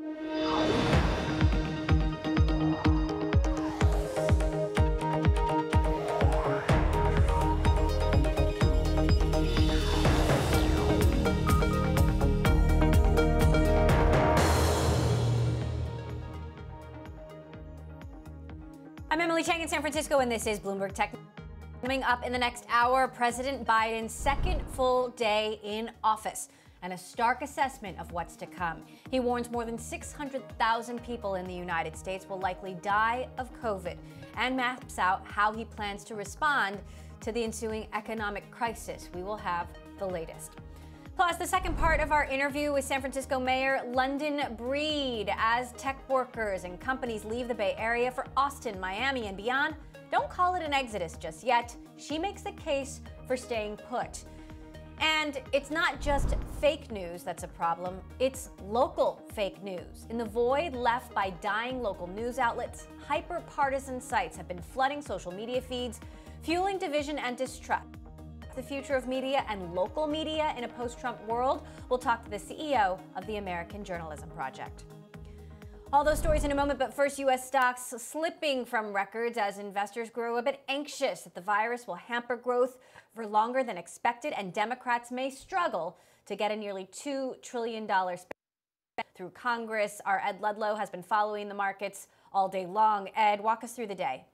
I'm Emily Chang in San Francisco, and this is Bloomberg Tech. Coming up in the next hour, President Biden's second full day in office and a stark assessment of what's to come. He warns more than 600,000 people in the United States will likely die of COVID and maps out how he plans to respond to the ensuing economic crisis. We will have the latest. Plus, the second part of our interview with San Francisco Mayor London Breed. As tech workers and companies leave the Bay Area for Austin, Miami, and beyond, don't call it an exodus just yet. She makes the case for staying put. And it's not just fake news that's a problem, it's local fake news. In the void left by dying local news outlets, hyper-partisan sites have been flooding social media feeds, fueling division and distrust. The future of media and local media in a post-Trump world. We'll talk to the CEO of the American Journalism Project. All those stories in a moment, but first, U.S. stocks slipping from records as investors grow a bit anxious that the virus will hamper growth for longer than expected, and Democrats may struggle to get a nearly $2 trillion spend through Congress. Our Ed Ludlow has been following the markets all day long. Ed, walk us through the day.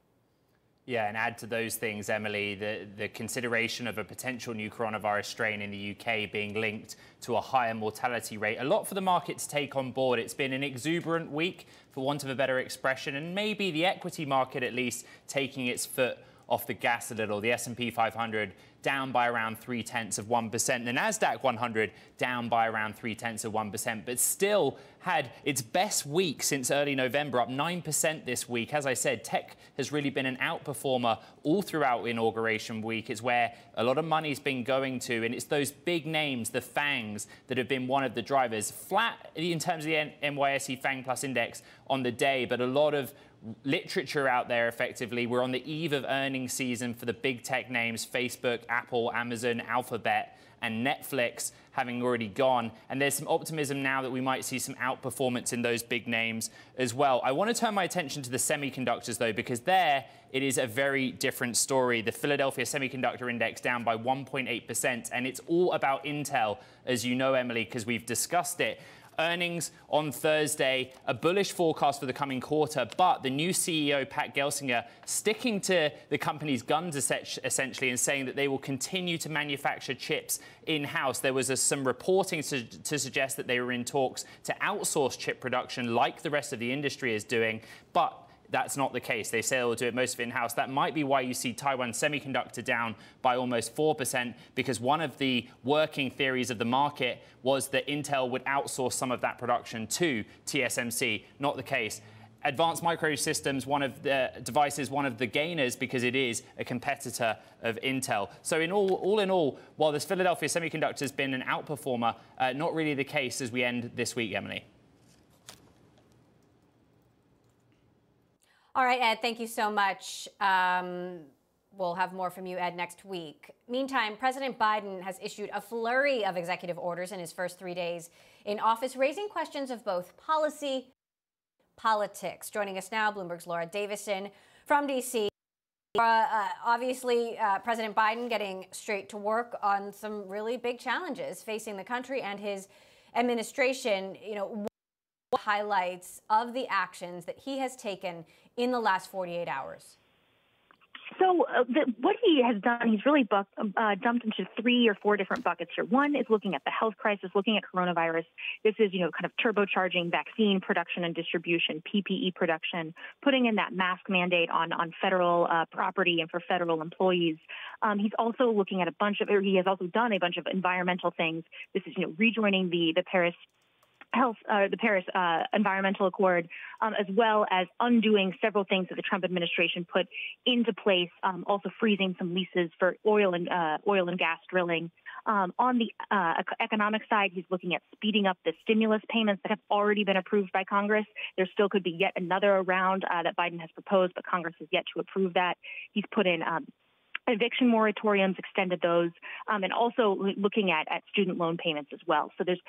Yeah, and add to those things, Emily, the consideration of a potential new coronavirus strain in the UK being linked to a higher mortality rate. A lot for the market to take on board. It's been an exuberant week, for want of a better expression, and maybe the equity market at least taking its foot off the gas a little. The S&P 500 down by around 0.3%. The Nasdaq 100 down by around 0.3%, but still had its best week since early November, up 9% this week. As I said, tech has really been an outperformer all throughout inauguration week. It's where a lot of money's been going to, and it's those big names, the FANGs, that have been one of the drivers. Flat in terms of the NYSE FANG Plus Index on the day, but a lot of literature out there effectively. We're on the eve of earnings season for the big tech names, Facebook, Apple, Amazon, Alphabet, and Netflix having already gone. And there's some optimism now that we might see some outperformance in those big names as well. I want to turn my attention to the semiconductors, though, because there it is a very different story. The Philadelphia Semiconductor Index down by 1.8%, and it's all about Intel, as you know, Emily, because we've discussed it. Earnings on Thursday, a bullish forecast for the coming quarter, but the new CEO, Pat Gelsinger, sticking to the company's guns essentially and saying that they will continue to manufacture chips in-house. There was some reporting to suggest that they were in talks to outsource chip production like the rest of the industry is doing, but that's not the case. They say they'll do it most of it in-house. That might be why you see Taiwan Semiconductor down by almost 4%, because one of the working theories of the market was that Intel would outsource some of that production to TSMC. Not the case. Advanced Micro Systems, one of the devices, one of the gainers, because it is a competitor of Intel. So all in all, while this Philadelphia Semiconductor has been an outperformer, not really the case as we end this week, Emily. All right, Ed, thank you so much. We'll have more from you, Ed, next week. Meantime, President Biden has issued a flurry of executive orders in his first 3 days in office, raising questions of both policy and politics. Joining us now, Bloomberg's Laura Davison from D.C. Obviously, President Biden getting straight to work on some really big challenges facing the country and his administration. You know, highlights of the actions that he has taken in the last 48 hours? So what he has done, he's really dumped into 3 or 4 different buckets here. One is looking at the health crisis, looking at coronavirus. This is, kind of turbocharging vaccine production and distribution, PPE production, putting in that mask mandate on federal property and for federal employees. He's also looking at he has also done a bunch of environmental things. This is, rejoining the Paris Environmental Accord, as well as undoing several things that the Trump administration put into place, also freezing some leases for oil and gas drilling. On the economic side, he's looking at speeding up the stimulus payments that have already been approved by Congress. There still could be yet another round that Biden has proposed, but Congress has yet to approve that. He's put in eviction moratoriums, extended those, and also looking at student loan payments as well. So there's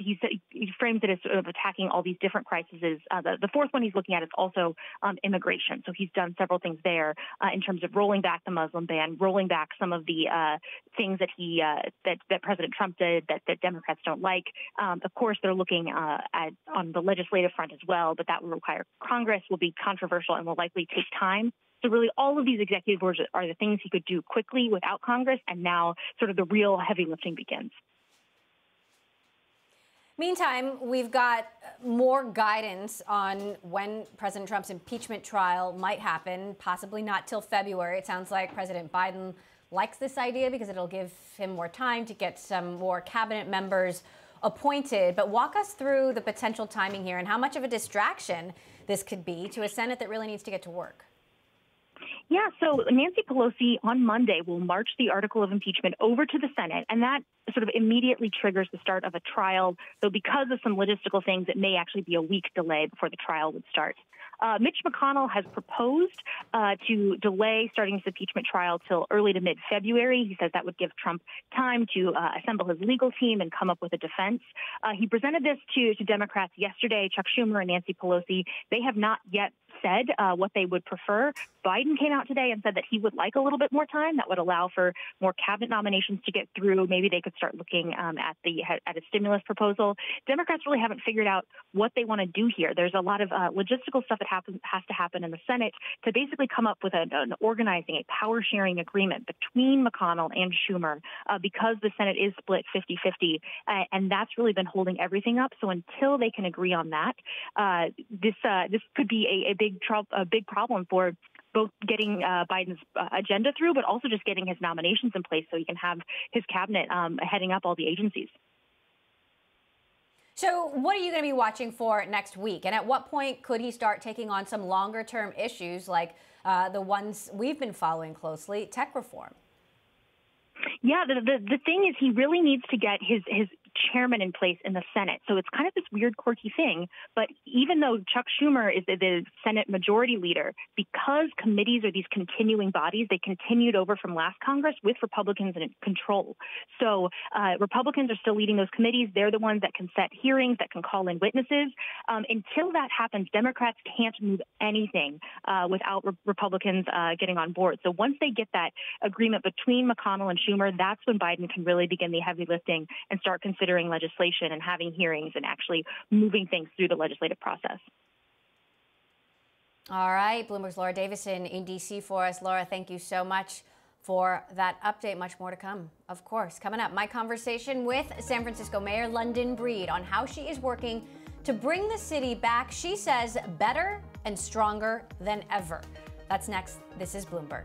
he frames it as sort of attacking all these different crises. The fourth one he's looking at is also immigration. So he's done several things there in terms of rolling back the Muslim ban, rolling back some of the things that that President Trump did that Democrats don't like. Of course, they're looking on the legislative front as well, but that will require Congress, will be controversial, and will likely take time. So really, all of these executive orders are the things he could do quickly without Congress, and now sort of the real heavy lifting begins. Meantime, we've got more guidance on when President Trump's impeachment trial might happen, possibly not till February. It sounds like President Biden likes this idea because it'll give him more time to get some more cabinet members appointed. But walk us through the potential timing here and how much of a distraction this could be to a Senate that really needs to get to work. Yeah, so Nancy Pelosi on Monday will march the article of impeachment over to the Senate, and that sort of immediately triggers the start of a trial. So because of some logistical things, it may actually be a week delay before the trial would start. Mitch McConnell has proposed to delay starting his impeachment trial till early to mid-February. He says that would give Trump time to assemble his legal team and come up with a defense. He presented this to Democrats yesterday, Chuck Schumer and Nancy Pelosi. They have not yet said what they would prefer. Biden came out today and said that he would like a little bit more time. That would allow for more cabinet nominations to get through. Maybe they could start looking at a stimulus proposal. Democrats really haven't figured out what they want to do here. There's a lot of logistical stuff that has to happen in the Senate to basically come up with an organizing, a power-sharing agreement between McConnell and Schumer because the Senate is split 50-50, and that's really been holding everything up. So until they can agree on that, this could be a big problem for both getting Biden's agenda through, but also just getting his nominations in place so he can have his cabinet heading up all the agencies. So what are you going to be watching for next week? And at what point could he start taking on some longer-term issues like the ones we've been following closely, tech reform? Yeah, the thing is he really needs to get his chairman in place in the Senate. So it's kind of this weird, quirky thing. But even though Chuck Schumer is the Senate majority leader, because committees are these continuing bodies, they continued over from last Congress with Republicans in control. So Republicans are still leading those committees. They're the ones that can set hearings, that can call in witnesses. Until that happens, Democrats can't move anything without Republicans getting on board. So once they get that agreement between McConnell and Schumer, that's when Biden can really begin the heavy lifting and start considering legislation and having hearings and actually moving things through the legislative process. All right. Bloomberg's Laura Davison in D.C. for us. Laura, thank you so much for that update. Much more to come, of course. Coming up, my conversation with San Francisco Mayor London Breed on how she is working to bring the city back, she says, better and stronger than ever. That's next. This is Bloomberg.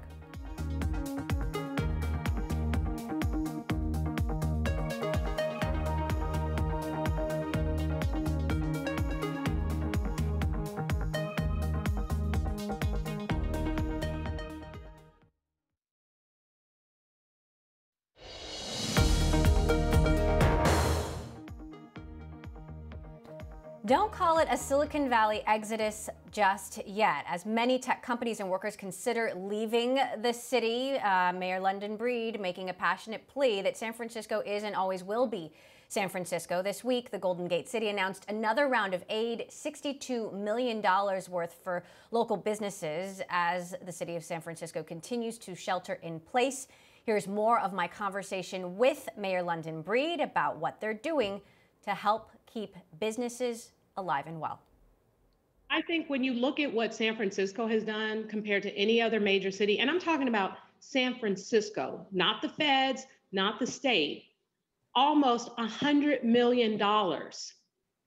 Don't call it a Silicon Valley exodus just yet. As many tech companies and workers consider leaving the city, Mayor London Breed making a passionate plea that San Francisco is and always will be San Francisco. This week, the Golden Gate City announced another round of aid, $62 million worth for local businesses as the city of San Francisco continues to shelter in place. Here's more of my conversation with Mayor London Breed about what they're doing to help keep businesses alive and well. I think when you look at what San Francisco has done compared to any other major city, and I'm talking about San Francisco, not the feds, not the state, almost $100 million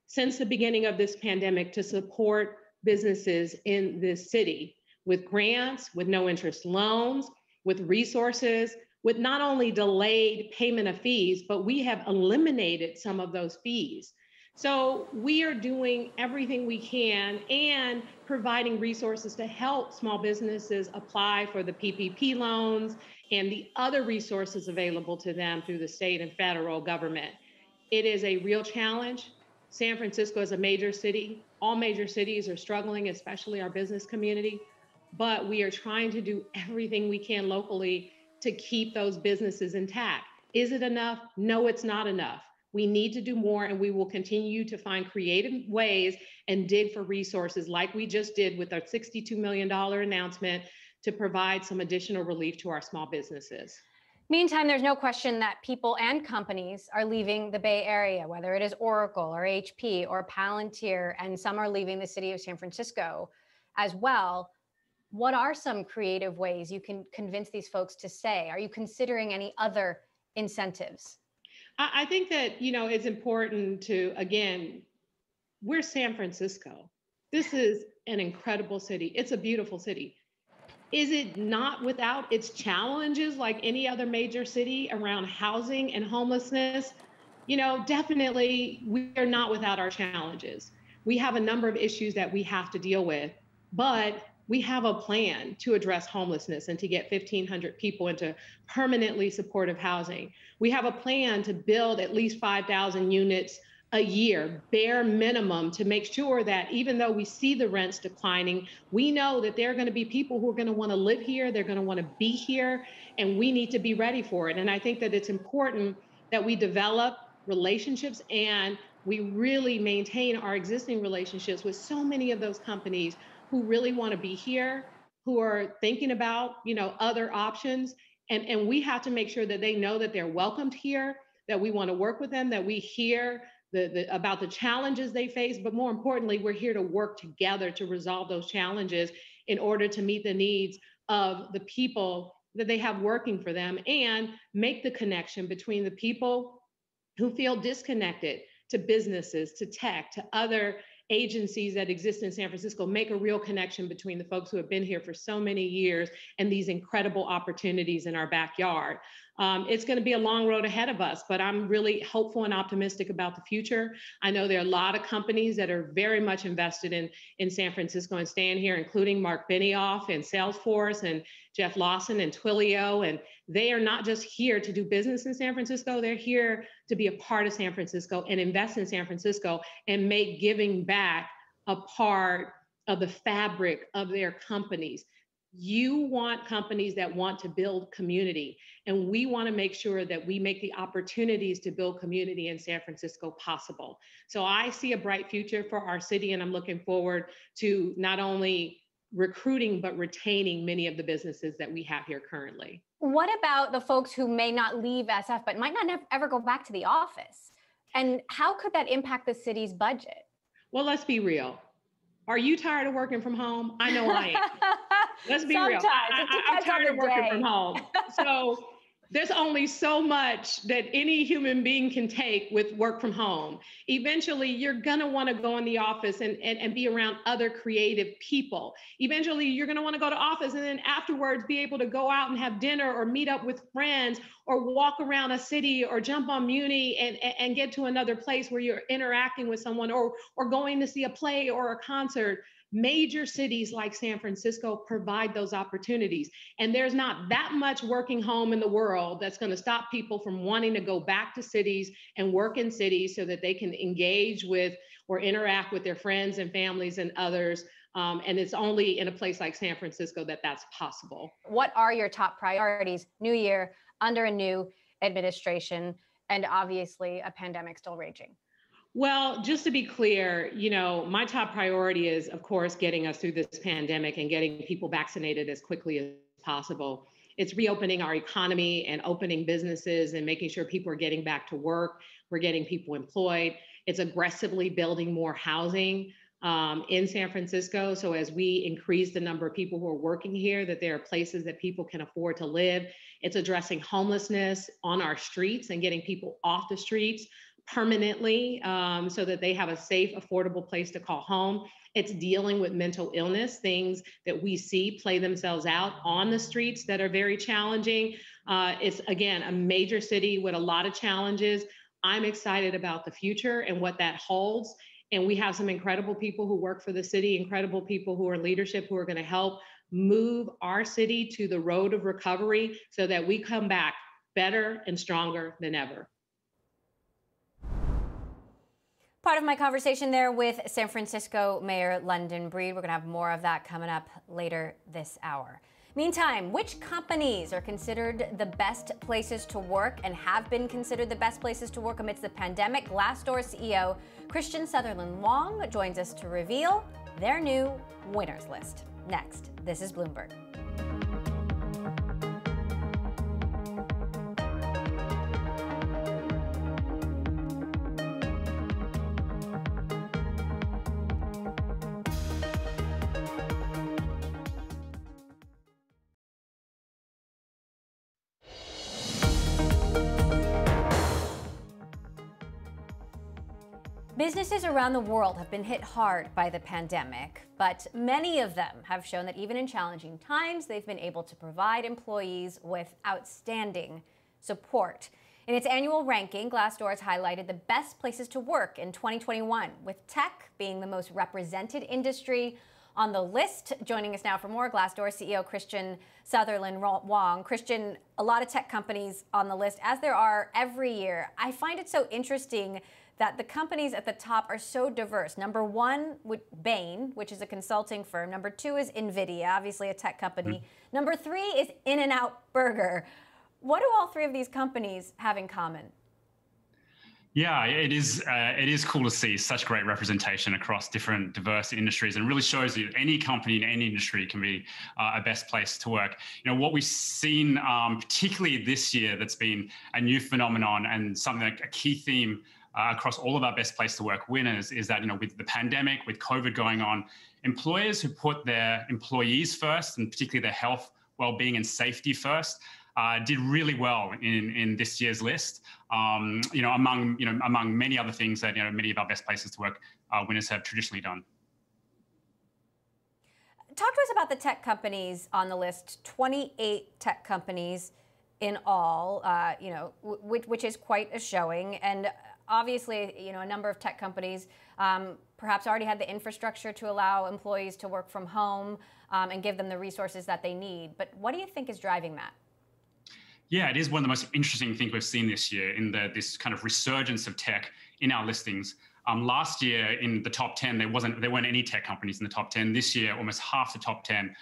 since the beginning of this pandemic to support businesses in this city with grants, with no interest loans, with resources, with not only delayed payment of fees, but we have eliminated some of those fees. So we are doing everything we can and providing resources to help small businesses apply for the PPP loans and the other resources available to them through the state and federal government. It is a real challenge. San Francisco is a major city. All major cities are struggling, especially our business community, but we are trying to do everything we can locally to keep those businesses intact. Is it enough? No, it's not enough. We need to do more, and we will continue to find creative ways and dig for resources like we just did with our $62 million announcement to provide some additional relief to our small businesses. Meantime, there's no question that people and companies are leaving the Bay Area, whether it is Oracle or HP or Palantir, and some are leaving the city of San Francisco as well. What are some creative ways you can convince these folks to stay? Are you considering any other incentives? I think that, it's important to, again, we're San Francisco. This is an incredible city. It's a beautiful city. Is it not without its challenges like any other major city around housing and homelessness? Definitely we are not without our challenges. We have a number of issues that we have to deal with, but we have a plan to address homelessness and to get 1,500 people into permanently supportive housing. We have a plan to build at least 5,000 units a year, bare minimum, to make sure that even though we see the rents declining, we know that there are going to be people who are going to want to live here, they're going to want to be here, and we need to be ready for it. And I think that it's important that we develop relationships and we really maintain our existing relationships with so many of those companies who really want to be here, who are thinking about, other options. And we have to make sure that they know that they're welcomed here, that we want to work with them, that we hear about the challenges they face, but more importantly, we're here to work together to resolve those challenges in order to meet the needs of the people that they have working for them and make the connection between the people who feel disconnected to businesses, to tech, to other agencies that exist in San Francisco, make a real connection between the folks who have been here for so many years and these incredible opportunities in our backyard. It's going to be a long road ahead of us, but I'm really hopeful and optimistic about the future. I know there are a lot of companies that are very much invested in San Francisco and staying here, including Mark Benioff and Salesforce and Jeff Lawson and Twilio. And they are not just here to do business in San Francisco, they're here to be a part of San Francisco and invest in San Francisco and make giving back a part of the fabric of their companies. You want companies that want to build community, and we want to make sure that we make the opportunities to build community in San Francisco possible. So I see a bright future for our city, and I'm looking forward to not only recruiting, but retaining many of the businesses that we have here currently. What about the folks who may not leave SF, but might not ever go back to the office? And how could that impact the city's budget? Well, let's be real. Are you tired of working from home? I know I am. Let's be real. I'm tired of working from home. So there's only so much that any human being can take with work from home. Eventually, you're going to want to go in the office and be around other creative people. Eventually, you're going to want to go to office and then afterwards be able to go out and have dinner or meet up with friends or walk around a city or jump on Muni and get to another place where you're interacting with someone or going to see a play or a concert. Major cities like San Francisco provide those opportunities. And there's not that much working home in the world that's going to stop people from wanting to go back to cities and work in cities so that they can engage with or interact with their friends and families and others. And it's only in a place like San Francisco that that's possible. What are your top priorities? New year, under a new administration, and obviously a pandemic still raging. Well, just to be clear, my top priority is, of course, getting us through this pandemic and getting people vaccinated as quickly as possible. It's reopening our economy and opening businesses and making sure people are getting back to work. We're getting people employed. It's aggressively building more housing in San Francisco. So as we increase the number of people who are working here, that there are places that people can afford to live. It's addressing homelessness on our streets and getting people off the streets permanently so that they have a safe, affordable place to call home. It's dealing with mental illness, things that we see play themselves out on the streets that are very challenging. It's, again, a major city with a lot of challenges. I'm excited about the future and what that holds. And we have some incredible people who work for the city, incredible people who are in leadership who are going to help move our city to the road of recovery so that we come back better and stronger than ever. Part of my conversation there with San Francisco Mayor London Breed. We're going to have more of that coming up later this hour. Meantime, which companies are considered the best places to work and have been considered the best places to work amidst the pandemic? Glassdoor CEO Christian Sutherland Wong joins us to reveal their new winners list. Next, this is Bloomberg. Businesses around the world have been hit hard by the pandemic, but many of them have shown that even in challenging times, they've been able to provide employees with outstanding support. In its annual ranking, Glassdoor has highlighted the best places to work in 2021, with tech being the most represented industry on the list. Joining us now for more, Glassdoor CEO Christian Sutherland Wong. Christian, a lot of tech companies on the list, as there are every year. I find it so interesting that the companies at the top are so diverse. Number one, Bain, which is a consulting firm. Number two is NVIDIA, obviously a tech company. Number three is In-N-Out Burger. What do all three of these companies have in common? Yeah, it is cool to see such great representation across different diverse industries, and really shows you any company in any industry can be a best place to work. You know, what we've seen, particularly this year, that's been a new phenomenon and something like a key theme across all of our best place to work winners is that, you know, with the pandemic, with COVID going on, employers who put their employees first, and particularly their health, well-being and safety first, did really well in this year's list. Among many other things that, you know, many of our best places to work winners have traditionally done. Talk to us about the tech companies on the list. 28 tech companies in all, which is quite a showing. And obviously, you know, a number of tech companies perhaps already had the infrastructure to allow employees to work from home and give them the resources that they need. But what do you think is driving that? Yeah, it is one of the most interesting things we've seen this year in this kind of resurgence of tech in our listings. Last year in the top 10, there weren't any tech companies in the top 10. This year, almost half the top 10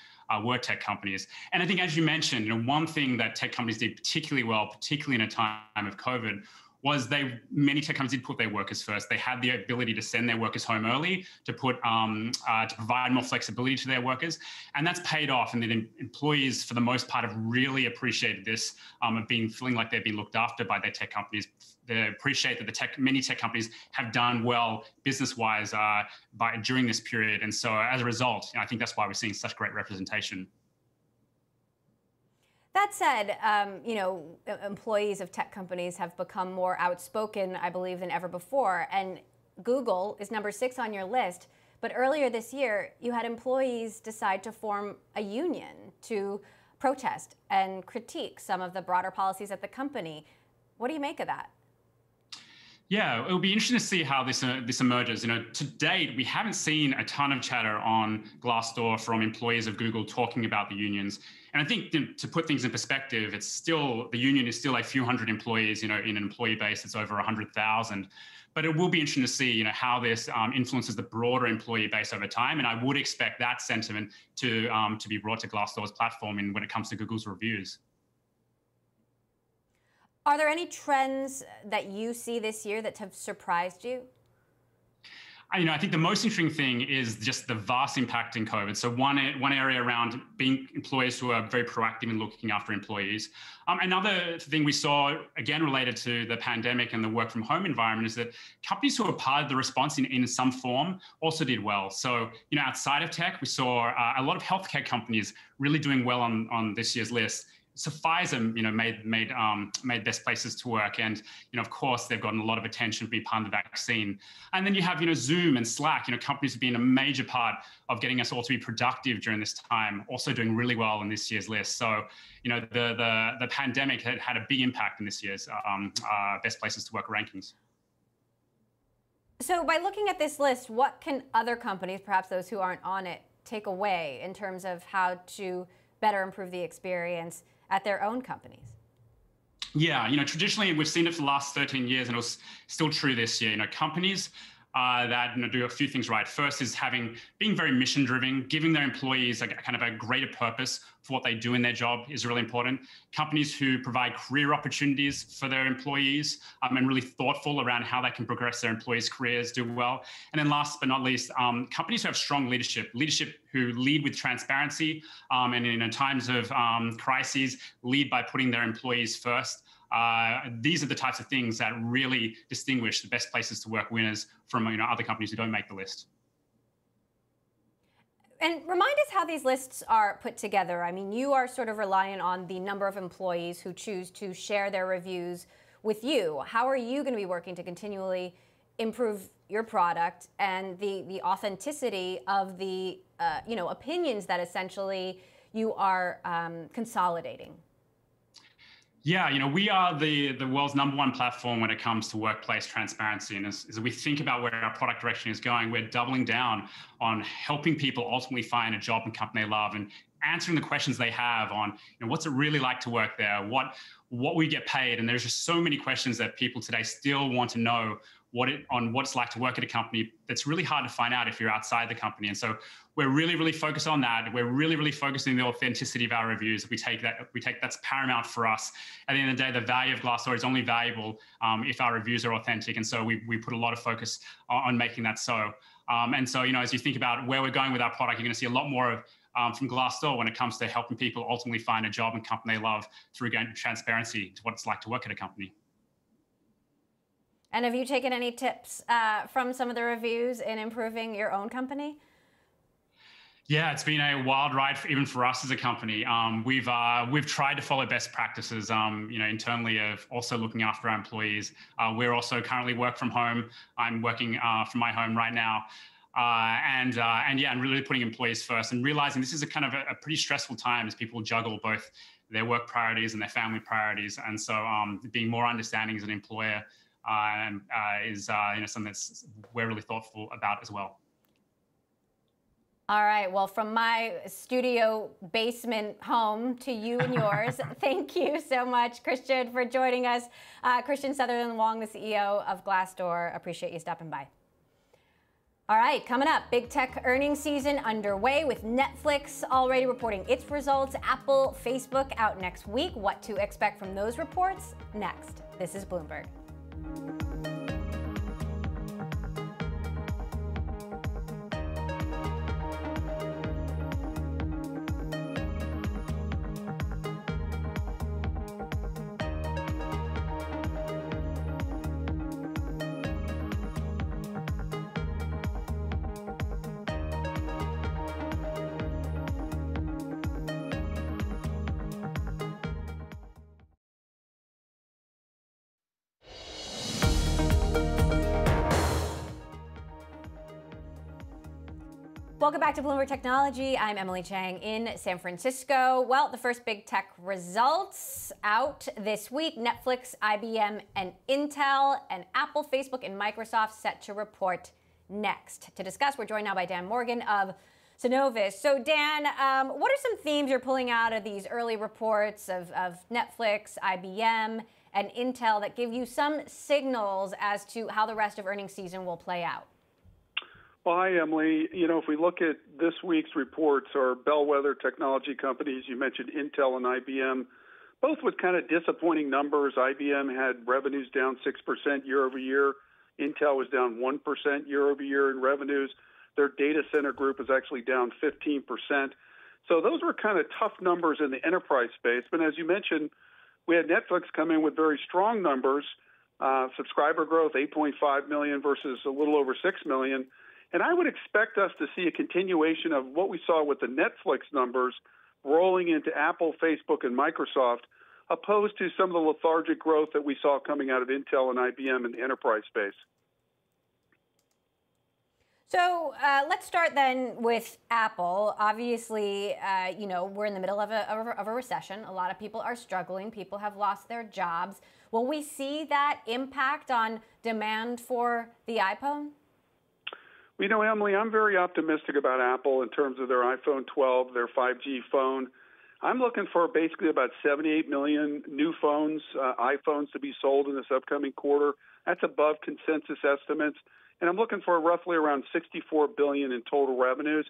were tech companies. And I think, as you mentioned, you know, one thing that tech companies did particularly well, particularly in a time of COVID, was many tech companies did put their workers first. They had the ability to send their workers home early, to provide more flexibility to their workers, and that's paid off. And the employees, for the most part, have really appreciated this, of feeling like they've been looked after by their tech companies. They appreciate that many tech companies have done well business-wise during this period, and so as a result, I think that's why we're seeing such great representation. That said, employees of tech companies have become more outspoken, I believe, than ever before. And Google is number 6 on your list. But earlier this year, you had employees decide to form a union to protest and critique some of the broader policies at the company. What do you make of that? Yeah, it'll be interesting to see how this emerges. You know, to date, we haven't seen a ton of chatter on Glassdoor from employees of Google talking about the unions. And I think, to put things in perspective, the union is still a few hundred employees, you know, in an employee base that's over 100,000. But it will be interesting to see, you know, how this influences the broader employee base over time. And I would expect that sentiment to be brought to Glassdoor's platform when it comes to Google's reviews. Are there any trends that you see this year that have surprised you? I think the most interesting thing is just the vast impact in COVID. So one area around being employers who are very proactive in looking after employees. Another thing we saw, again, related to the pandemic and the work from home environment, is that companies who were part of the response in some form also did well. So, you know, outside of tech, we saw a lot of healthcare companies really doing well on this year's list. So Pfizer, you know, made best places to work, and, you know, of course, they've gotten a lot of attention for being part of the vaccine. And then you have, you know, Zoom and Slack, you know, companies have been a major part of getting us all to be productive during this time, also doing really well on this year's list. So, you know, the pandemic had a big impact in this year's best places to work rankings. So by looking at this list, what can other companies, perhaps those who aren't on it, take away in terms of how to better improve the experience at their own companies? Yeah, you know, traditionally we've seen it for the last 13 years, and it was still true this year. You know, companies that do a few things right. First is being very mission driven, giving their employees a kind of a greater purpose for what they do in their job is really important. Companies who provide career opportunities for their employees and really thoughtful around how they can progress their employees' careers, do well. And then last but not least, companies who have strong leadership who lead with transparency and in times of crises, lead by putting their employees first. These are the types of things that really distinguish the best places to work winners from other companies who don't make the list. And remind us how these lists are put together. I mean, you are sort of reliant on the number of employees who choose to share their reviews with you. How are you going to be working to continually improve your product and the authenticity of the opinions that essentially you are consolidating? Yeah, we are the world's #1 platform when it comes to workplace transparency. And as we think about where our product direction is going, we're doubling down on helping people ultimately find a job and company they love and answering the questions they have on what's it really like to work there, what we get paid. And there's just so many questions that people today still want to know what it's like to work at a company that's really hard to find out if you're outside the company. And so we're really, really focused on that. We're really, really focused on the authenticity of our reviews. We take that's paramount for us. At the end of the day, the value of Glassdoor is only valuable if our reviews are authentic. And so we put a lot of focus on making that so. And so, as you think about where we're going with our product, you're going to see a lot more from Glassdoor when it comes to helping people ultimately find a job and company they love through transparency to what it's like to work at a company. And have you taken any tips from some of the reviews in improving your own company? Yeah, it's been a wild ride even for us as a company. We've tried to follow best practices, internally of also looking after our employees. We're also currently work from home. I'm working from my home right now. And really putting employees first and realizing this is a kind of a pretty stressful time as people juggle both their work priorities and their family priorities. And so being more understanding as an employer is something that's we're really thoughtful about as well. All right. Well, from my studio basement home to you and yours, thank you so much, Christian, for joining us. Christian Sutherland-Wong, the CEO of Glassdoor. Appreciate you stopping by. All right, coming up, big tech earnings season underway with Netflix already reporting its results, Apple, Facebook out next week. What to expect from those reports next. This is Bloomberg. Welcome back to Bloomberg Technology. I'm Emily Chang in San Francisco. Well, the first big tech results out this week. Netflix, IBM, and Intel, and Apple, Facebook, and Microsoft set to report next. To discuss, we're joined now by Dan Morgan of Synovus. So Dan, what are some themes you're pulling out of these early reports of Netflix, IBM, and Intel that give you some signals as to how the rest of earnings season will play out? Well, hi, Emily. If we look at this week's reports, our bellwether technology companies, you mentioned Intel and IBM, both with kind of disappointing numbers. IBM had revenues down 6% year over year. Intel was down 1% year over year in revenues. Their data center group is actually down 15%. So those were kind of tough numbers in the enterprise space. But as you mentioned, we had Netflix come in with very strong numbers, subscriber growth, 8.5 million versus a little over 6 million. And I would expect us to see a continuation of what we saw with the Netflix numbers rolling into Apple, Facebook, and Microsoft, opposed to some of the lethargic growth that we saw coming out of Intel and IBM in the enterprise space. So let's start then with Apple. Obviously, we're in the middle of a recession. A lot of people are struggling. People have lost their jobs. Will we see that impact on demand for the iPhone? Emily, I'm very optimistic about Apple in terms of their iPhone 12, their 5G phone. I'm looking for basically about 78 million new phones, iPhones to be sold in this upcoming quarter. That's above consensus estimates. and I'm looking for roughly around $64 billion in total revenues.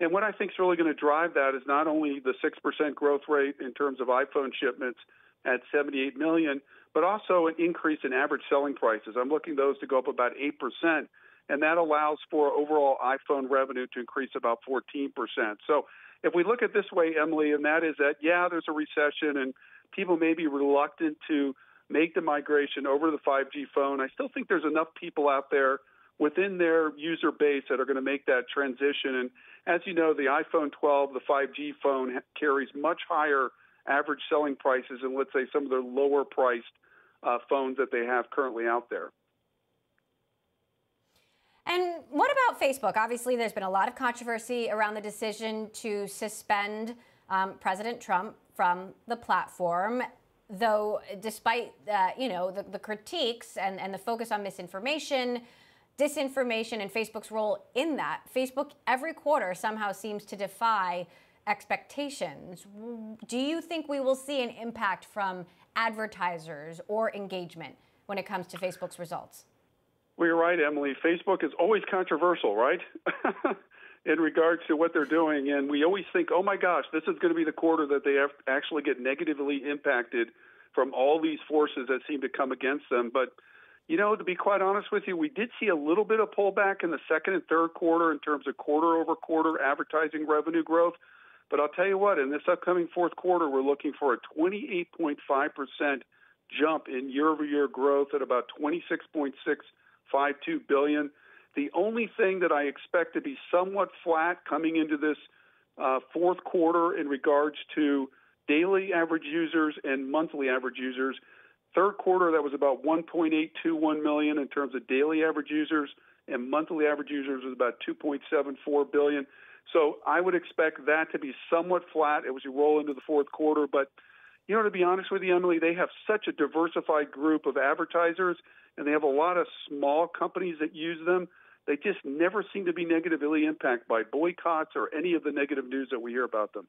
And what I think is really going to drive that is not only the 6% growth rate in terms of iPhone shipments at 78 million, but also an increase in average selling prices. I'm looking those to go up about 8%, and that allows for overall iPhone revenue to increase about 14%. So if we look at this way, Emily, and that is that, yeah, there's a recession and people may be reluctant to make the migration over to the 5G phone, I still think there's enough people out there within their user base that are going to make that transition. And as you know, the iPhone 12, the 5G phone, carries much higher average selling prices than, let's say, some of their lower priced phones that they have currently out there. And what about Facebook? Obviously, there's been a lot of controversy around the decision to suspend President Trump from the platform. Though, despite the critiques and the focus on misinformation, disinformation, and Facebook's role in that, Facebook every quarter somehow seems to defy expectations. Do you think we will see an impact from advertisers or engagement when it comes to Facebook's results? Well, you're right, Emily. Facebook is always controversial, right? In regards to what they're doing. And we always think, oh, my gosh, this is going to be the quarter that they actually get negatively impacted from all these forces that seem to come against them. But, you know, to be quite honest with you, we did see a little bit of pullback in the second and third quarter in terms of quarter-over-quarter advertising revenue growth. But I'll tell you what, in this upcoming fourth quarter, we're looking for a 28.5% jump in year-over-year growth at about $26.652 billion. The only thing that I expect to be somewhat flat coming into this fourth quarter in regards to daily average users and monthly average users. Third quarter, that was about 1.821 million in terms of daily average users, and monthly average users was about 2.74 billion. So I would expect that to be somewhat flat as we roll into the fourth quarter. But, you know, to be honest with you, Emily, they have such a diversified group of advertisers, and they have a lot of small companies that use them. They just never seem to be negatively impacted by boycotts or any of the negative news that we hear about them.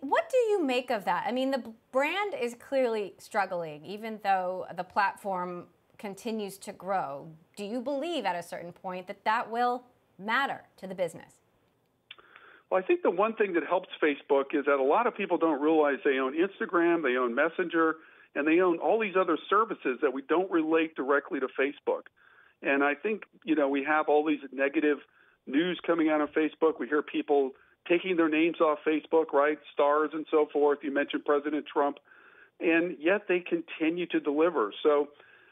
What do you make of that? I mean, the brand is clearly struggling, even though the platform continues to grow. Do you believe at a certain point that that will matter to the business? Well, I think the one thing that helps Facebook is that a lot of people don't realize they own Instagram, they own Messenger, and they own all these other services that we don't relate directly to Facebook. And I think, you know, we have all these negative news coming out of Facebook. We hear people taking their names off Facebook, right? Stars and so forth. You mentioned President Trump. And yet they continue to deliver. So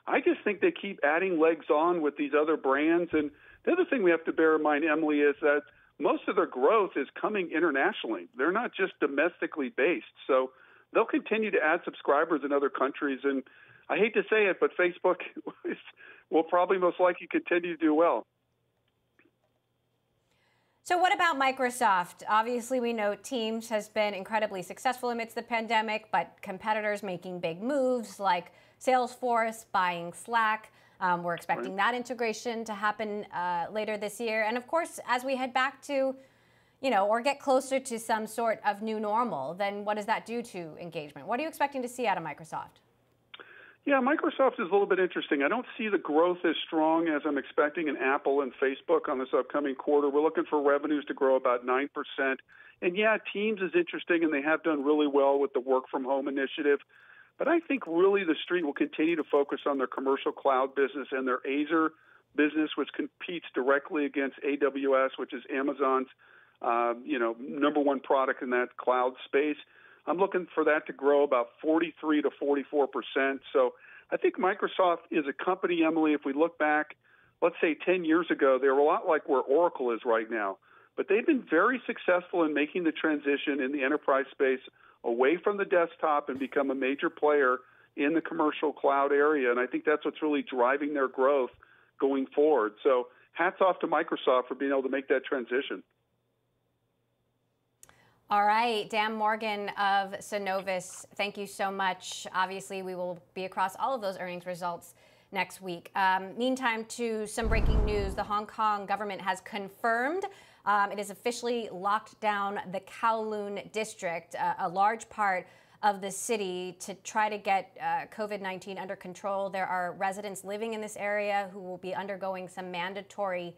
I just think they keep adding legs on with these other brands. And the other thing we have to bear in mind, Emily, is that most of their growth is coming internationally. They're not just domestically based. So they'll continue to add subscribers in other countries. And I hate to say it, but Facebook will probably most likely continue to do well. So what about Microsoft? Obviously, we know Teams has been incredibly successful amidst the pandemic, but competitors making big moves like Salesforce buying Slack. We're expecting that integration to happen later this year. And of course, as we head back to, or get closer to some sort of new normal, then what does that do to engagement? What are you expecting to see out of Microsoft? Yeah, Microsoft is a little bit interesting. I don't see the growth as strong as I'm expecting in Apple and Facebook on this upcoming quarter. We're looking for revenues to grow about 9%. And yeah, Teams is interesting, and they have done really well with the work from home initiative. But I think really the street will continue to focus on their commercial cloud business and their Azure business, which competes directly against AWS, which is Amazon's number one product in that cloud space. I'm looking for that to grow about 43 to 44%. So I think Microsoft is a company, Emily, if we look back, let's say 10 years ago, they were a lot like where Oracle is right now. But they've been very successful in making the transition in the enterprise space away from the desktop and become a major player in the commercial cloud area. And I think that's what's really driving their growth going forward. So hats off to Microsoft for being able to make that transition. All right, Dan Morgan of Synovus, thank you so much. Obviously, we will be across all of those earnings results next week. Meantime, to some breaking news, the Hong Kong government has confirmed it has officially locked down the Kowloon district, a large part of the city to try to get COVID-19 under control. There are residents living in this area who will be undergoing some mandatory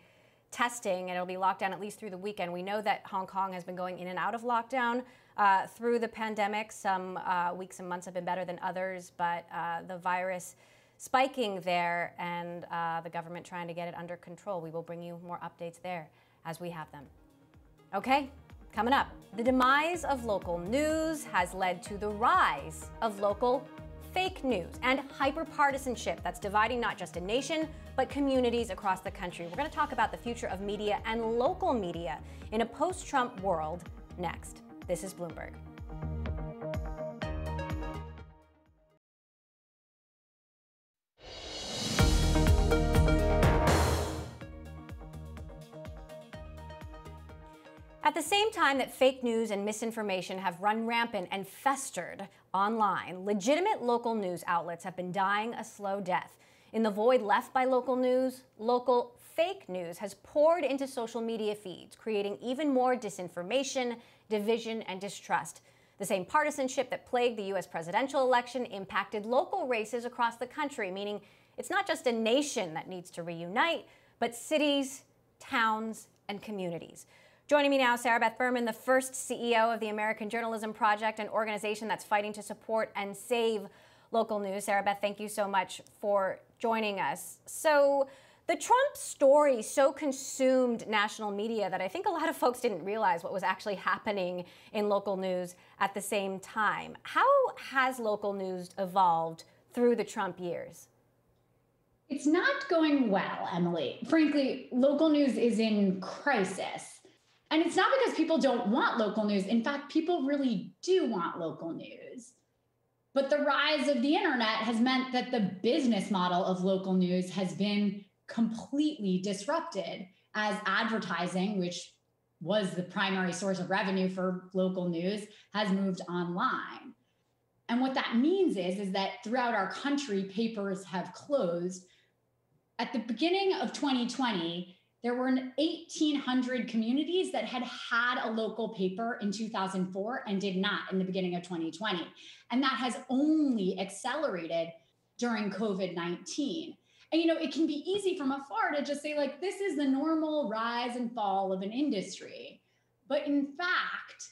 testing, and it'll be locked down at least through the weekend. We know that Hong Kong has been going in and out of lockdown through the pandemic. Some weeks and months have been better than others, but the virus spiking there and the government trying to get it under control. We will bring you more updates there as we have them. Okay, coming up, the demise of local news has led to the rise of local fake news and hyperpartisanship that's dividing not just a nation, but communities across the country. We're going to talk about the future of media and local media in a post-Trump world next. This is Bloomberg. At the same time that fake news and misinformation have run rampant and festered online, legitimate local news outlets have been dying a slow death. In the void left by local news, local fake news has poured into social media feeds, creating even more disinformation, division, and distrust. The same partisanship that plagued the U.S. presidential election impacted local races across the country, meaning it's not just a nation that needs to reunite, but cities, towns, and communities. Joining me now, Sarah Beth Berman, the first CEO of the American Journalism Project, an organization that's fighting to support and save local news. Sarah Beth, thank you so much for joining us. So the Trump story so consumed national media that I think a lot of folks didn't realize what was actually happening in local news at the same time. How has local news evolved through the Trump years? It's not going well, Emily. Frankly, local news is in crisis. And it's not because people don't want local news. In fact, people really do want local news. But the rise of the internet has meant that the business model of local news has been completely disrupted as advertising, which was the primary source of revenue for local news, has moved online. And what that means is that throughout our country, papers have closed. At the beginning of 2020, there were 1,800 communities that had had a local paper in 2004 and did not in the beginning of 2020. And that has only accelerated during COVID-19. And, it can be easy from afar to just say, like, this is the normal rise and fall of an industry. But in fact,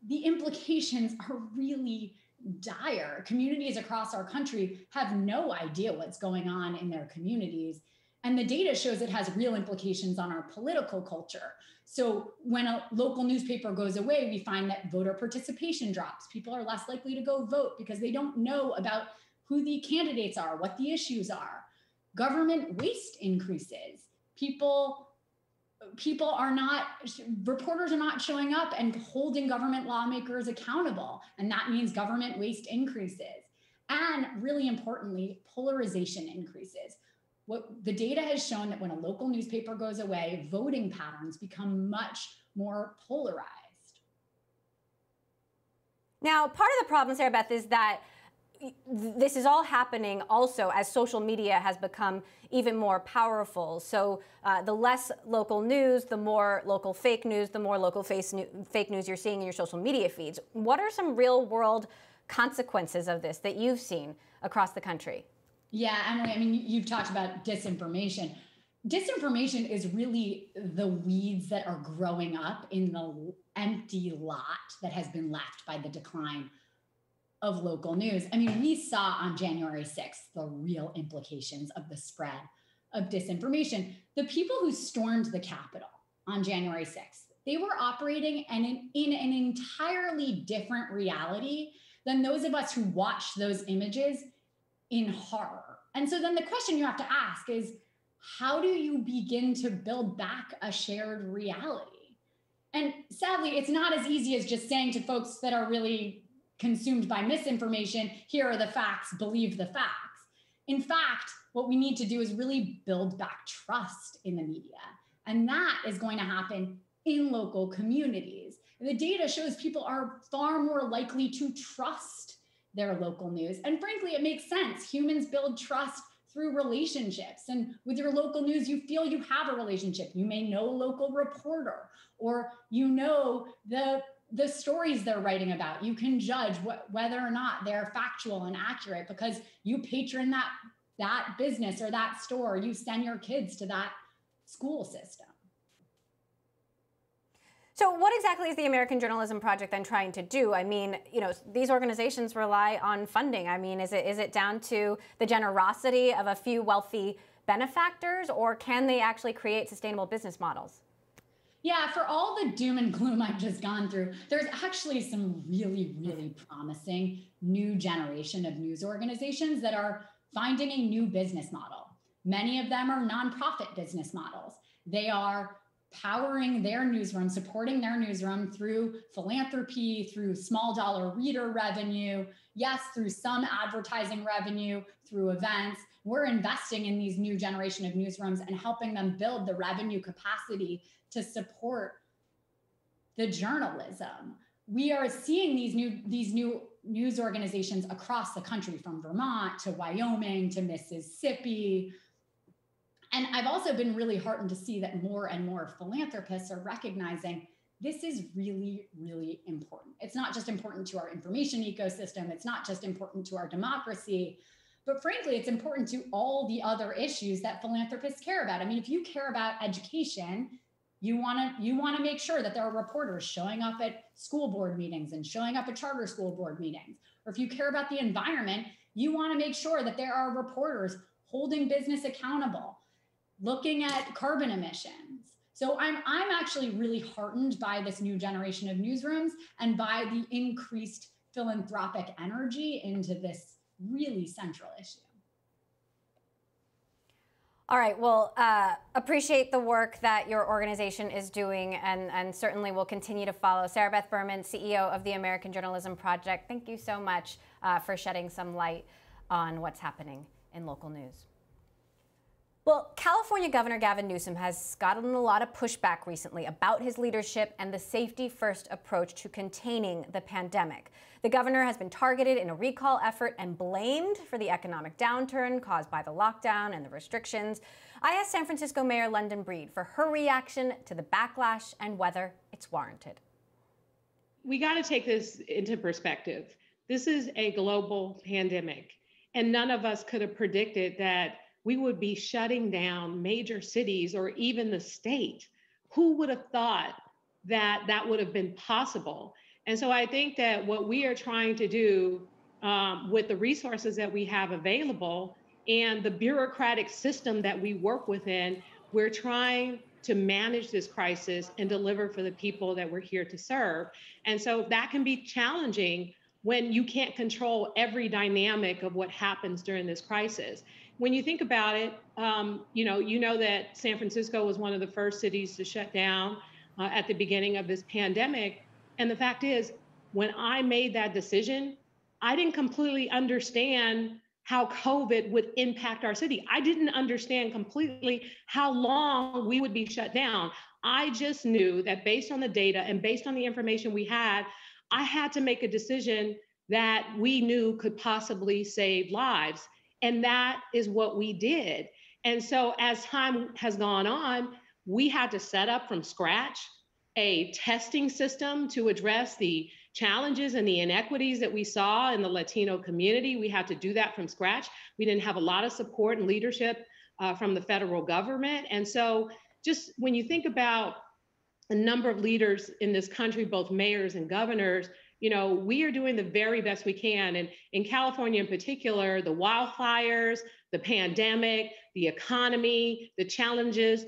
the implications are really dire. Communities across our country have no idea what's going on in their communities. And the data shows it has real implications on our political culture. So when a local newspaper goes away, we find that voter participation drops. People are less likely to go vote because they don't know about who the candidates are, what the issues are. Government waste increases. Reporters are not showing up and holding government lawmakers accountable. And that means government waste increases. And really importantly, polarization increases. What the data has shown that when a local newspaper goes away, voting patterns become much more polarized. Now, part of the problem, Sarah Beth, is that this is all happening also as social media has become even more powerful. So the less local news, the more local fake news, the more local fake news you're seeing in your social media feeds. What are some real world consequences of this that you've seen across the country? Yeah, Emily, I mean, you've talked about disinformation. Disinformation is really the weeds that are growing up in the empty lot that has been left by the decline of local news. I mean, we saw on January 6th the real implications of the spread of disinformation. The people who stormed the Capitol on January 6th, they were operating in an entirely different reality than those of us who watched those images in horror. And so then the question you have to ask is, how do you begin to build back a shared reality? And sadly, it's not as easy as just saying to folks that are really consumed by misinformation, here are the facts, believe the facts. In fact, what we need to do is really build back trust in the media. And that is going to happen in local communities. The data shows people are far more likely to trust their local news. And frankly, it makes sense. Humans build trust through relationships. And with your local news, you feel you have a relationship. You may know a local reporter, or you know the the stories they're writing about. You can judge whether or not they're factual and accurate because you patron that business or that store. You send your kids to that school system. So what exactly is the American Journalism Project then trying to do? I mean, these organizations rely on funding. I mean, is it down to the generosity of a few wealthy benefactors, or can they actually create sustainable business models? Yeah, for all the doom and gloom I've just gone through, there's actually some really, really promising new generation of news organizations that are finding a new business model. Many of them are nonprofit business models. They are powering their newsroom, supporting their newsroom through philanthropy, through small dollar reader revenue, yes, through some advertising revenue, through events. We're investing in these new generation of newsrooms and helping them build the revenue capacity to support the journalism. We are seeing these new news organizations across the country, from Vermont to Wyoming to Mississippi. And I've also been really heartened to see that more and more philanthropists are recognizing this is really, really important. It's not just important to our information ecosystem. It's not just important to our democracy, but frankly, it's important to all the other issues that philanthropists care about. I mean, if you care about education, you want to make sure that there are reporters showing up at school board meetings and showing up at charter school board meetings. Or if you care about the environment, you want to make sure that there are reporters holding business accountable, looking at carbon emissions. So I'm actually really heartened by this new generation of newsrooms and by the increased philanthropic energy into this really central issue. All right, well, appreciate the work that your organization is doing, and certainly will continue to follow. Sarah Beth Berman, CEO of the American Journalism Project, thank you so much for shedding some light on what's happening in local news. Well, California Governor Gavin Newsom has gotten a lot of pushback recently about his leadership and the safety-first approach to containing the pandemic. The governor has been targeted in a recall effort and blamed for the economic downturn caused by the lockdown and the restrictions. I asked San Francisco Mayor London Breed for her reaction to the backlash and whether it's warranted. We got to take this into perspective. This is a global pandemic, and none of us could have predicted that we would be shutting down major cities or even the state. Who would have thought that that would have been possible? And so I think that what we are trying to do with the resources that we have available and the bureaucratic system that we work within, we're trying to manage this crisis and deliver for the people that we're here to serve. And so that can be challenging when you can't control every dynamic of what happens during this crisis. When you think about it, you know that San Francisco was one of the first cities to shut down at the beginning of this pandemic. And the fact is, when I made that decision, I didn't completely understand how COVID would impact our city. I didn't understand completely how long we would be shut down. I just knew that based on the data and based on the information we had, I had to make a decision that we knew could possibly save lives. And that is what we did. And so as time has gone on, we had to set up from scratch a testing system to address the challenges and the inequities that we saw in the Latino community. We had to do that from scratch. We didn't have a lot of support and leadership from the federal government. And so just when you think about a number of leaders in this country, both mayors and governors, we are doing the very best we can. And in California in particular, the wildfires, the pandemic, the economy, the challenges,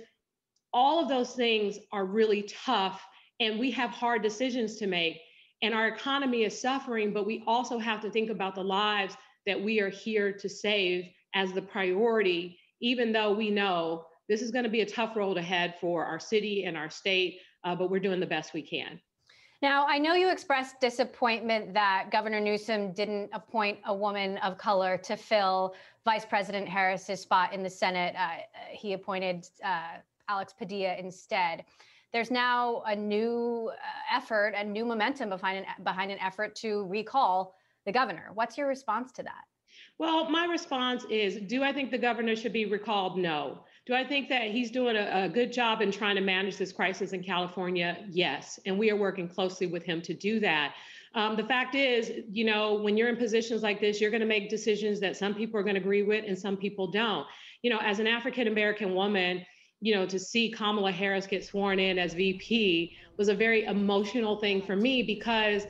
all of those things are really tough, and we have hard decisions to make. And our economy is suffering, but we also have to think about the lives that we are here to save as the priority, even though we know this is going to be a tough road ahead for our city and our state, but we're doing the best we can. Now, I know you expressed disappointment that Governor Newsom didn't appoint a woman of color to fill Vice President Harris's spot in the Senate. He appointed Alex Padilla instead. There's now a new effort and new momentum behind an effort to recall the governor. What's your response to that? Well, my response is, do I think the governor should be recalled? No. Do I think that he's doing a good job in trying to manage this crisis in California? Yes. And we are working closely with him to do that. The fact is, you know, when you're in positions like this, you're going to make decisions that some people are going to agree with and some people don't. You know, as an African-American woman, you know, to see Kamala Harris get sworn in as VP was a very emotional thing for me because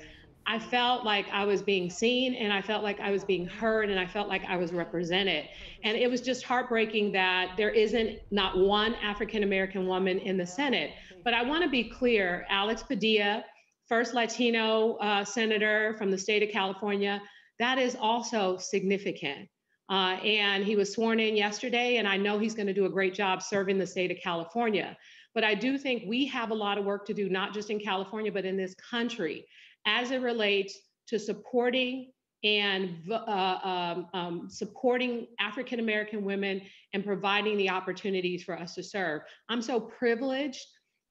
I felt like I was being seen and I felt like I was being heard and I felt like I was represented. And it was just heartbreaking that there isn't not one African-American woman in the Senate. But I want to be clear, Alex Padilla, first Latino senator from the state of California, that is also significant. And he was sworn in yesterday, and I know he's going to do a great job serving the state of California. But I do think we have a lot of work to do, not just in California, but in this country, as it relates to supporting and supporting African-American women and providing the opportunities for us to serve. I'm so privileged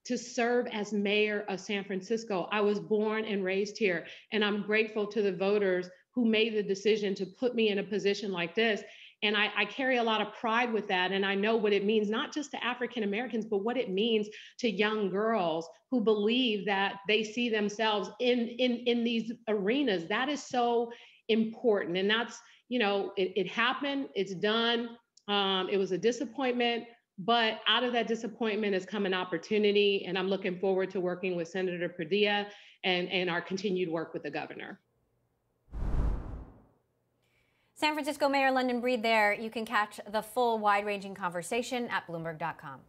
to serve as mayor of San Francisco. I was born and raised here, and I'm grateful to the voters who made the decision to put me in a position like this. And I carry a lot of pride with that. And I know what it means, not just to African Americans, but what it means to young girls who believe that they see themselves in these arenas. That is so important. And that's, you know, it happened, it's done. It was a disappointment. But out of that disappointment has come an opportunity, and I'm looking forward to working with Senator Padilla and our continued work with the governor. San Francisco Mayor London Breed there. You can catch the full wide-ranging conversation at Bloomberg.com.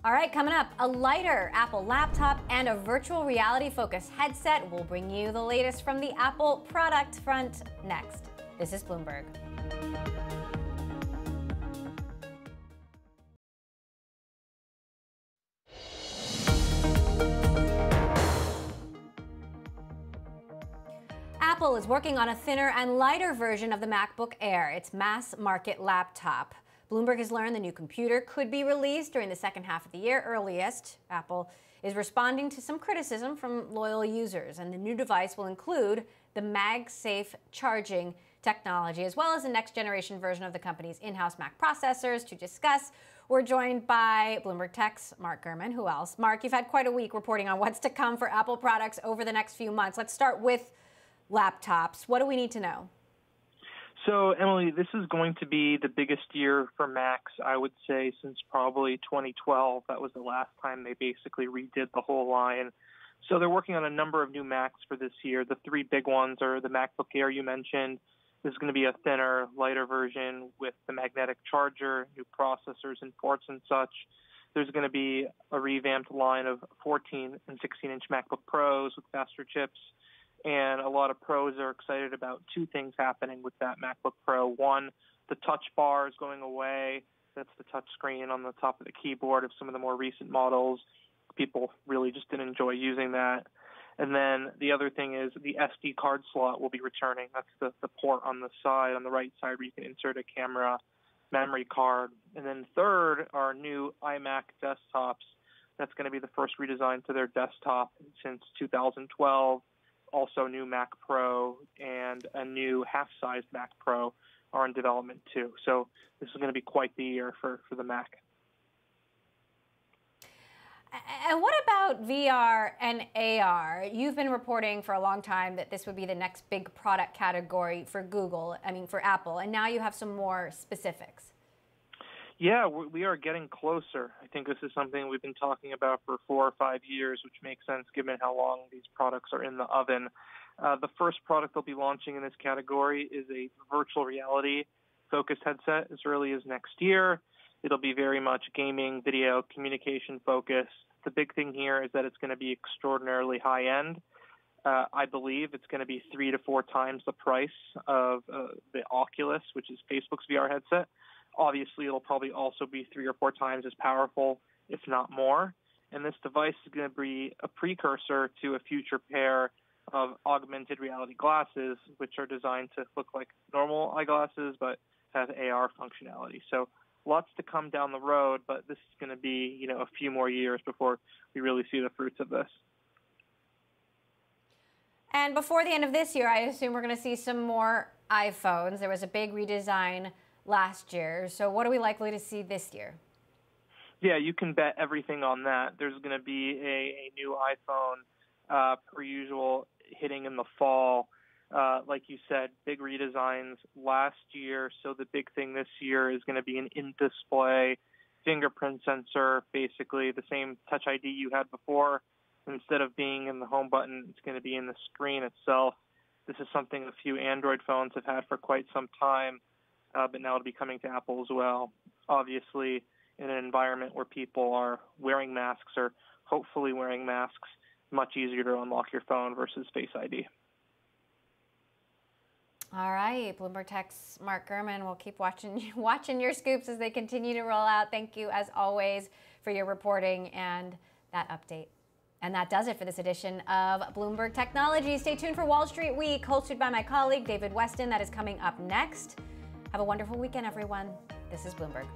All right, coming up, a lighter Apple laptop and a virtual reality-focused headset will bring you the latest from the Apple product front next. This is Bloomberg. Apple is working on a thinner and lighter version of the MacBook Air, its mass-market laptop. Bloomberg has learned the new computer could be released during the second half of the year earliest. Apple is responding to some criticism from loyal users, and the new device will include the MagSafe charging technology, as well as the next-generation version of the company's in-house Mac processors. To discuss, we're joined by Bloomberg Tech's Mark Gurman. Who else? Mark, you've had quite a week reporting on what's to come for Apple products over the next few months. Let's start with laptops. What do we need to know? So, Emily, this is going to be the biggest year for Macs, I would say, since probably 2012. That was the last time they basically redid the whole line. So they're working on a number of new Macs for this year. The three big ones are the MacBook Air you mentioned. This is going to be a thinner, lighter version with the magnetic charger, new processors and ports and such. There's going to be a revamped line of 14 and 16-inch MacBook Pros with faster chips. And a lot of pros are excited about two things happening with that MacBook Pro. One, the touch bar is going away. That's the touch screen on the top of the keyboard of some of the more recent models. People really just didn't enjoy using that. And then the other thing is the SD card slot will be returning. That's the port on the side, on the right side, where you can insert a camera, memory card. And then third are new iMac desktops. That's going to be the first redesign to their desktop since 2012. Also, new Mac Pro and a new half-sized Mac Pro are in development too. So this is going to be quite the year for the Mac. And what about VR and AR? You've been reporting for a long time that this would be the next big product category for for Apple, and now you have some more specifics. Yeah, we are getting closer. I think this is something we've been talking about for 4 or 5 years, which makes sense given how long these products are in the oven. The first product they'll be launching in this category is a virtual reality focused headset as early as next year. It'll be very much gaming, video, communication focused. The big thing here is that it's going to be extraordinarily high end. I believe it's going to be 3 to 4 times the price of the Oculus, which is Facebook's VR headset. Obviously, it'll probably also be 3 or 4 times as powerful, if not more. And this device is going to be a precursor to a future pair of augmented reality glasses, which are designed to look like normal eyeglasses but have AR functionality. So lots to come down the road, but this is going to be, a few more years before we really see the fruits of this. And before the end of this year, I assume we're going to see some more iPhones. There was a big redesign last year. So what are we likely to see this year? Yeah, you can bet everything on that. There's going to be a new iPhone, per usual, hitting in the fall. Like you said, big redesigns last year. So the big thing this year is going to be an in-display fingerprint sensor, basically the same Touch ID you had before. Instead of being in the home button, it's going to be in the screen itself. This is something a few Android phones have had for quite some time, but now it'll be coming to Apple as well. Obviously, in an environment where people are wearing masks or hopefully wearing masks, much easier to unlock your phone versus Face ID. All right, Bloomberg Tech's Mark Gurman. We'll keep watching your scoops as they continue to roll out. Thank you, as always, for your reporting and that update. And that does it for this edition of Bloomberg Technology. Stay tuned for Wall Street Week, hosted by my colleague, David Weston. That is coming up next. Have a wonderful weekend, everyone. This is Bloomberg.